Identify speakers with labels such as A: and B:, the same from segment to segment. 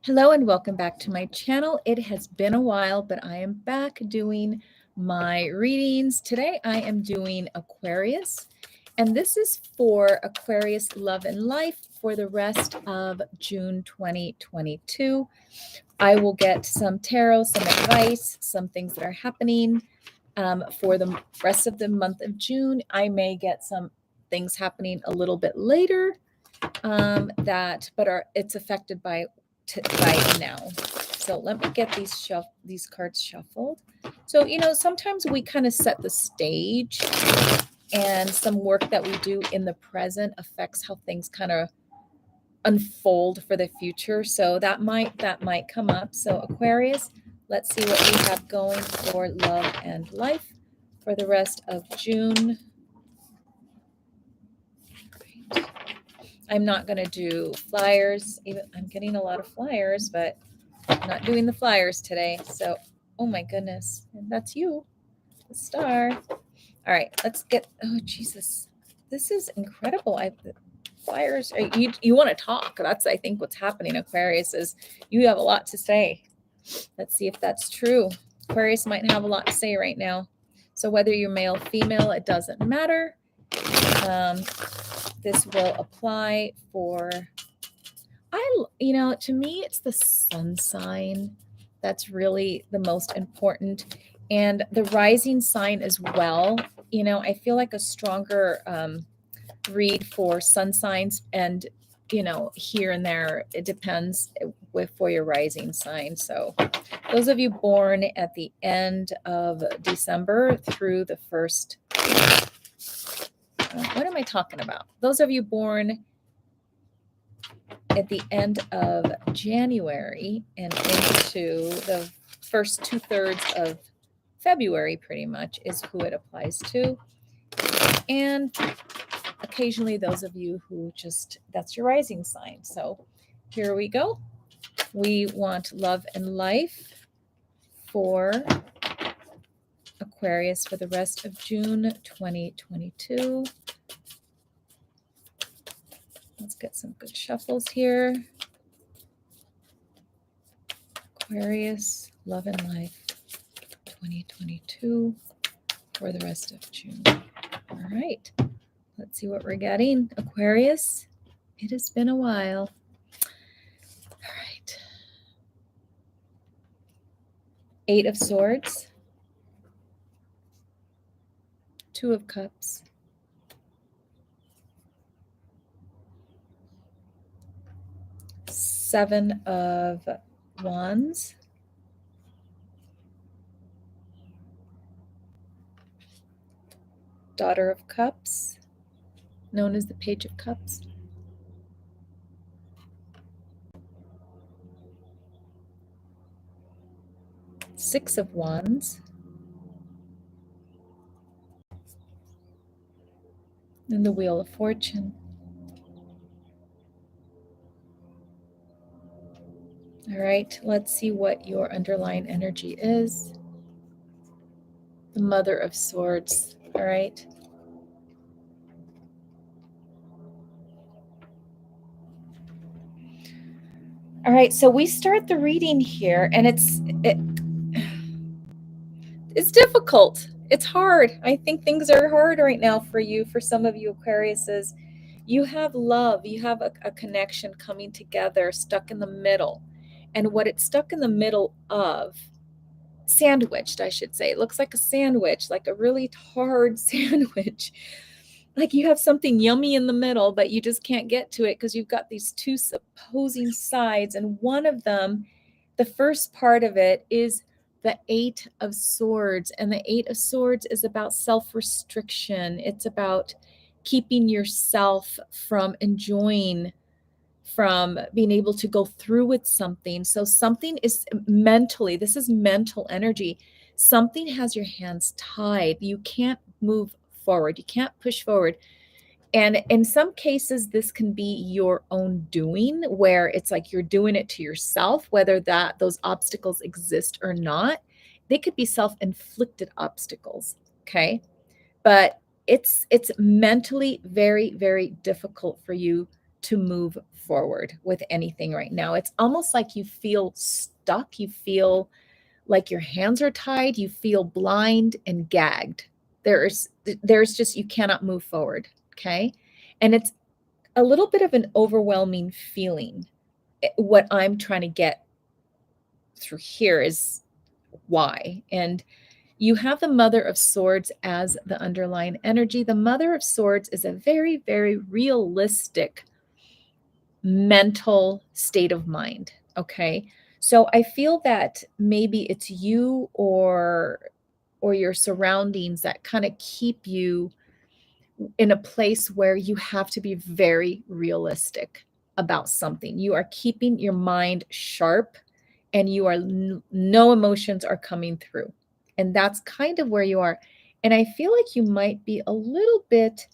A: Hello and welcome back to my channel. It has been a while, but I am back doing my readings. Today I am doing Aquarius, and this is for Aquarius love and life for the rest of June 2022. I will get some tarot, some advice, some things that are happening for the rest of the month of June. I may get some things happening a little bit later it's affected by now. So let me get these cards shuffled. So sometimes we kind of set the stage, and some work that we do in the present affects how things kind of unfold for the future. So that might come up. So Aquarius, let's see what we have going for love and life for the rest of June. I'm not going to do flyers. Even I'm getting a lot of flyers, but I'm not doing the flyers today. So, oh my goodness, that's you, the star. All right, let's get. Oh Jesus, this is incredible. Flyers. You want to talk? That's I think what's happening. Aquarius is you have a lot to say. Let's see if that's true. Aquarius might have a lot to say right now. So whether you're male, female, it doesn't matter. This will apply for, to me, it's the sun sign that's really the most important, and the rising sign as well. I feel like a stronger read for sun signs, and here and there it depends for your rising sign. So those of you born at the end of December through the first, what am I talking about? Those of you born at the end of January and into the first 2/3 of February, pretty much, is who it applies to. And occasionally those of you who that's your rising sign. So here we go. We want love and life for Aquarius for the rest of June 2022. Let's get some good shuffles here. Aquarius, love and life 2022 for the rest of June. All right, let's see what we're getting. Aquarius, it has been a while. All right. 8 of Swords, 2 of Cups, Seven of Wands, Daughter of Cups, known as the Page of Cups, Six of Wands, and the Wheel of Fortune. All right, let's see what your underlying energy is. The Mother of Swords. All right. All right, so we start the reading here, and it's difficult. It's hard. I think things are hard right now for you. For some of you Aquariuses, you have love, you have a connection coming together, stuck in the middle. And what it's stuck in the middle of, sandwiched, I should say. It looks like a sandwich, like a really hard sandwich. Like you have something yummy in the middle, but you just can't get to it because you've got these two opposing sides. And one of them, the first part of it, is the 8 of Swords. And the 8 of Swords is about self-restriction. It's about keeping yourself from enjoying, from being able to go through with something. So something is mentally, this is mental energy. Something has your hands tied. You can't move forward. You can't push forward. And in some cases, this can be your own doing, where it's like you're doing it to yourself, whether those obstacles exist or not. They could be self-inflicted obstacles, okay? But it's mentally very, very difficult for you to move forward with anything right now. It's almost like you feel stuck. You feel like your hands are tied. You feel blind and gagged. There's just, you cannot move forward. Okay. And it's a little bit of an overwhelming feeling. What I'm trying to get through here is why. And you have the Mother of Swords as the underlying energy. The Mother of Swords is a very, very realistic mental state of mind. Okay. So I feel that maybe it's you or your surroundings that kind of keep you in a place where you have to be very realistic about something. You are keeping your mind sharp and you are no emotions are coming through. And that's kind of where you are. And I feel like you might be a little bit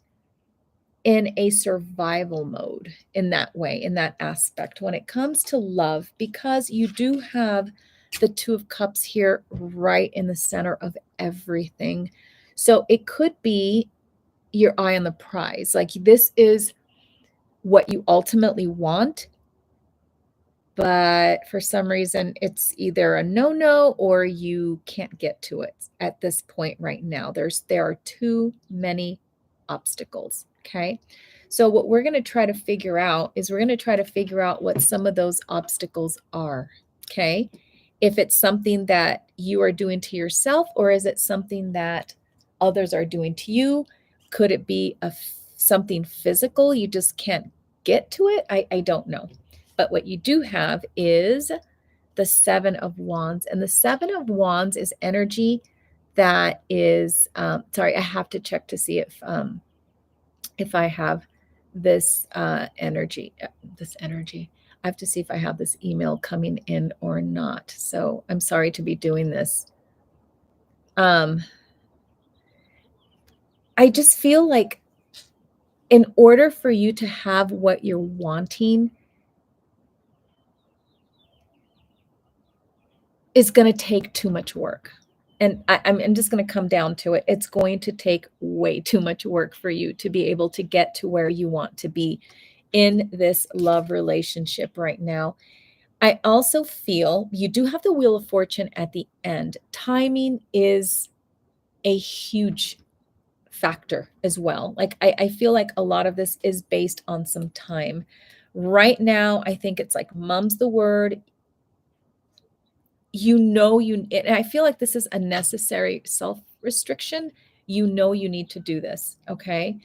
A: in a survival mode in that way, in that aspect when it comes to love, because you do have the Two of Cups here right in the center of everything. So it could be your eye on the prize. Like, this is what you ultimately want, but for some reason it's either a no or you can't get to it at this point right now. There are too many obstacles. Okay. So what we're going to try to figure out is we're going to try to figure out what some of those obstacles are. Okay. If it's something that you are doing to yourself, or is it something that others are doing to you? Could it be something physical? You just can't get to it. I don't know. But what you do have is the Seven of Wands. And the Seven of Wands is energy that is, sorry, I have to check to see if I have this energy. I have to see if I have this email coming in or not. So I'm sorry to be doing this. I just feel like in order for you to have what you're wanting, is going to take too much work. And I'm just going to come down to it. It's going to take way too much work for you to be able to get to where you want to be in this love relationship right now. I also feel you do have the Wheel of Fortune at the end. Timing is a huge factor as well. Like, I feel like a lot of this is based on some time. Right now, I think it's like mum's the word. And I feel like this is a necessary self-restriction. You need to do this. Okay.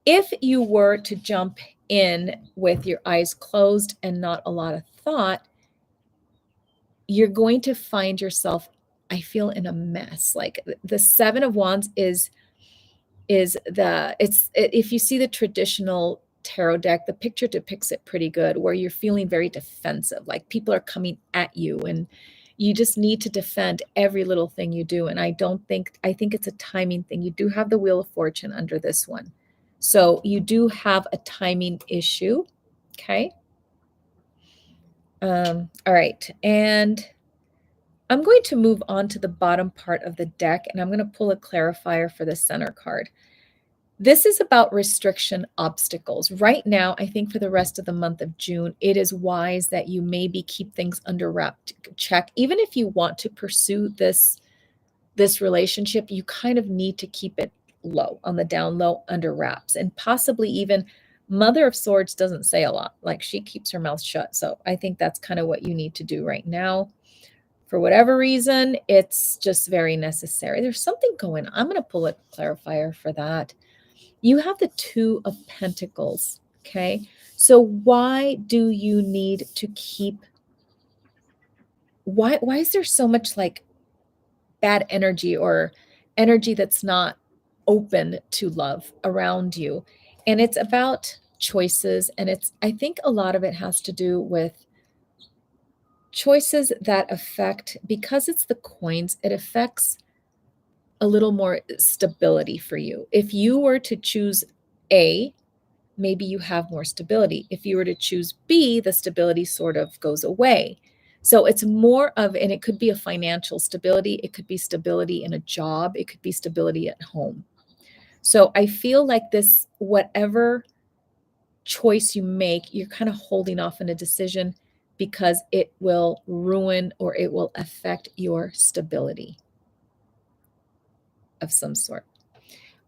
A: If you were to jump in with your eyes closed and not a lot of thought, you're going to find yourself, I feel, in a mess. Like, the Seven of Wands if you see the traditional tarot deck, the picture depicts it pretty good, where you're feeling very defensive, like people are coming at you and you just need to defend every little thing you do. And I think it's a timing thing. You do have the Wheel of Fortune under this one. So you do have a timing issue. Okay. All right. And I'm going to move on to the bottom part of the deck, and I'm going to pull a clarifier for the center card. This is about restriction obstacles. Right now, I think for the rest of the month of June, it is wise that you maybe keep things under wrap, check. Even if you want to pursue this relationship, you kind of need to keep it low, on the down low, under wraps. And possibly even Mother of Swords doesn't say a lot. Like, she keeps her mouth shut. So I think that's kind of what you need to do right now. For whatever reason, it's just very necessary. There's something going on. I'm going to pull a clarifier for that. You have the Two of Pentacles. Okay. So why do you need to keep, why is there so much like bad energy or energy that's not open to love around you? And it's about choices. And I think a lot of it has to do with choices that affect, because it's the coins, it affects a little more stability for you. If you were to choose A, maybe you have more stability. If you were to choose B, the stability sort of goes away. So it's more of, and it could be a financial stability. It could be stability in a job. It could be stability at home. So I feel like this, whatever choice you make, you're kind of holding off on a decision because it will ruin or it will affect your stability of some sort.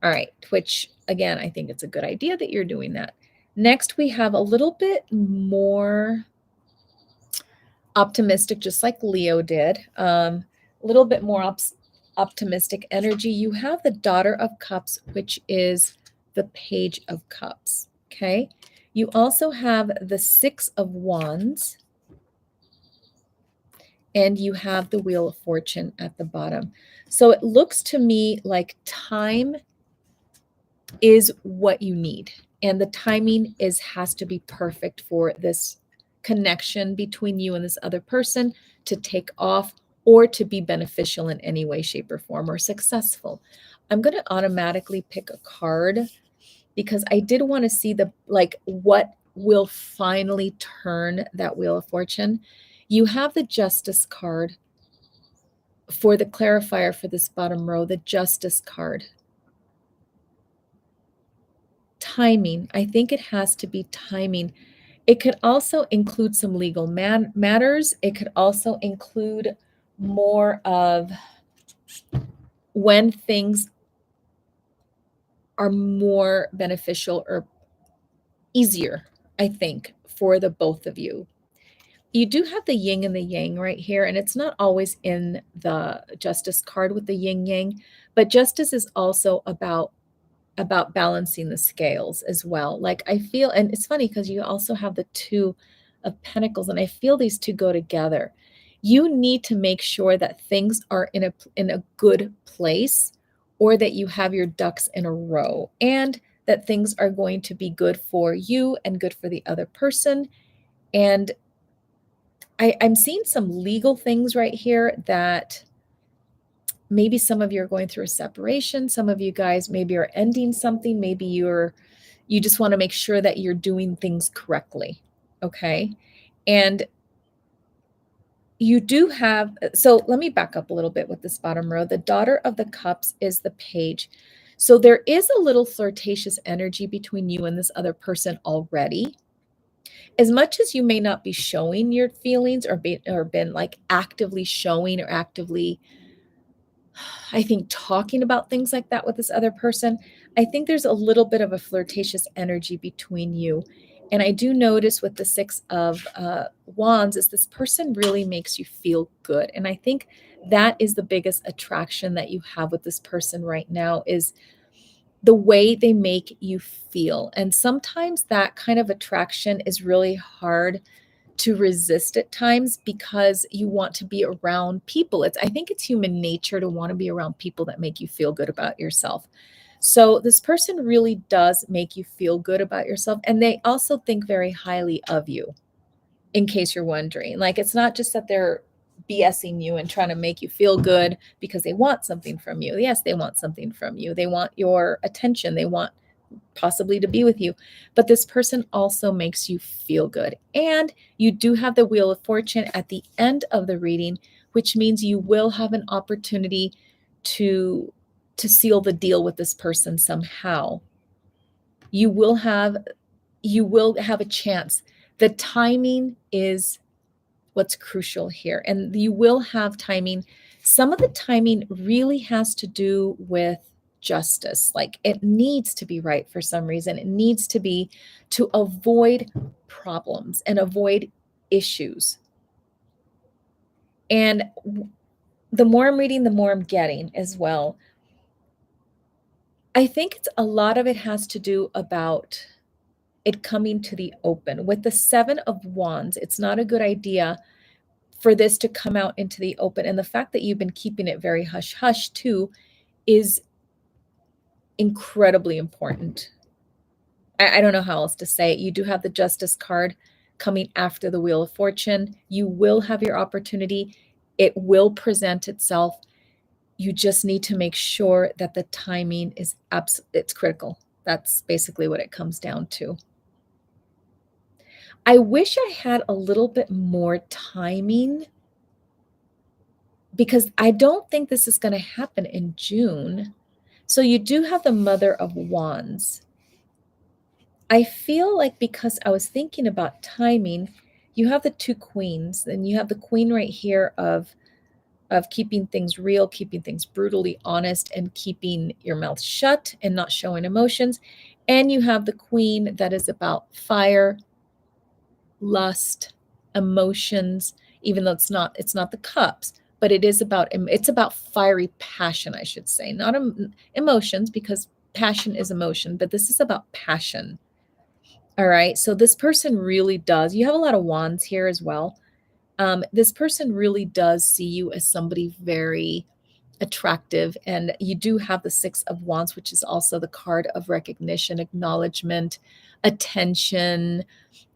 A: All right, which again, I think it's a good idea that you're doing that. Next, we have a little bit more optimistic, just like Leo did. A little bit more optimistic energy. You have the Daughter of Cups, which is the Page of Cups. Okay. You also have the Six of Wands, and you have the Wheel of Fortune at the bottom. So it looks to me like time is what you need, and the timing has to be perfect for this connection between you and this other person to take off or to be beneficial in any way, shape, or form, or successful. I'm going to automatically pick a card because I did want to see what will finally turn that Wheel of Fortune. You have the Justice card for the clarifier for this bottom row, the Justice card. Timing. I think it has to be timing. It could also include some legal matters. It could also include more of when things are more beneficial or easier, I think, for the both of you. You do have the yin and the yang right here, and it's not always in the Justice card with the yin yang, but justice is also about balancing the scales as well. Like I feel, and it's funny because you also have the Two of Pentacles, and I feel these two go together. You need to make sure that things are in a good place, or that you have your ducks in a row, and that things are going to be good for you and good for the other person. And I'm seeing some legal things right here that maybe some of you are going through a separation. Some of you guys maybe are ending something. Maybe you just want to make sure that you're doing things correctly. Okay. And you do have, so let me back up a little bit with this bottom row. The Daughter of the Cups is the Page. So there is a little flirtatious energy between you and this other person already. As much as you may not be showing your feelings or been like actively showing or actively, I think, talking about things like that with this other person, I think there's a little bit of a flirtatious energy between you. And I do notice with the Six of Wands is this person really makes you feel good. And I think that is the biggest attraction that you have with this person right now, is the way they make you feel. And sometimes that kind of attraction is really hard to resist at times because you want to be around people. I think it's human nature to want to be around people that make you feel good about yourself. So this person really does make you feel good about yourself. And they also think very highly of you, in case you're wondering. Like, it's not just that they're BSing you and trying to make you feel good because they want something from you. Yes, they want something from you. They want your attention. They want possibly to be with you. But this person also makes you feel good. And you do have the Wheel of Fortune at the end of the reading, which means you will have an opportunity to seal the deal with this person somehow. You will have a chance. The timing is what's crucial here. And you will have timing. Some of the timing really has to do with justice. Like, it needs to be right for some reason. It needs to be to avoid problems and avoid issues. And the more I'm reading, the more I'm getting as well. I think a lot of it has to do about it coming to the open. With the Seven of Wands, it's not a good idea for this to come out into the open. And the fact that you've been keeping it very hush-hush too is incredibly important. I don't know how else to say it. You do have the Justice card coming after the Wheel of Fortune. You will have your opportunity. It will present itself. You just need to make sure that the timing is it's critical. That's basically what it comes down to. I wish I had a little bit more timing, because I don't think this is going to happen in June. So you do have the Mother of Wands. I feel like because I was thinking about timing, you have the two queens, and you have the queen right here of keeping things real, keeping things brutally honest, and keeping your mouth shut and not showing emotions. And you have the queen that is about fire, lust, emotions, even though it's not the cups, but it's about fiery passion, I should say. Not emotions, because passion is emotion, but this is about passion. All right. So this person really does. You have a lot of wands here as well. This person really does see you as somebody very attractive. And you do have the Six of Wands, which is also the card of recognition, acknowledgement, attention,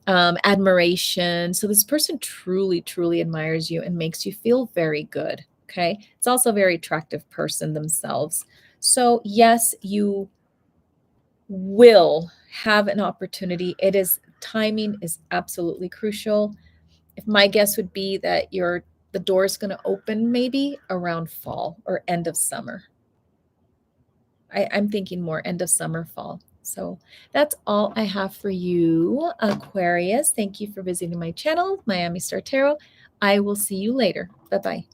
A: admiration. So this person truly, truly admires you and makes you feel very good. Okay. It's also a very attractive person themselves. So, yes, you will have an opportunity. Timing is absolutely crucial. If my guess would be that the door is going to open maybe around fall or end of summer. I'm thinking more end of summer, fall. So that's all I have for you, Aquarius. Thank you for visiting my channel, Miami Star Tarot. I will see you later. Bye bye.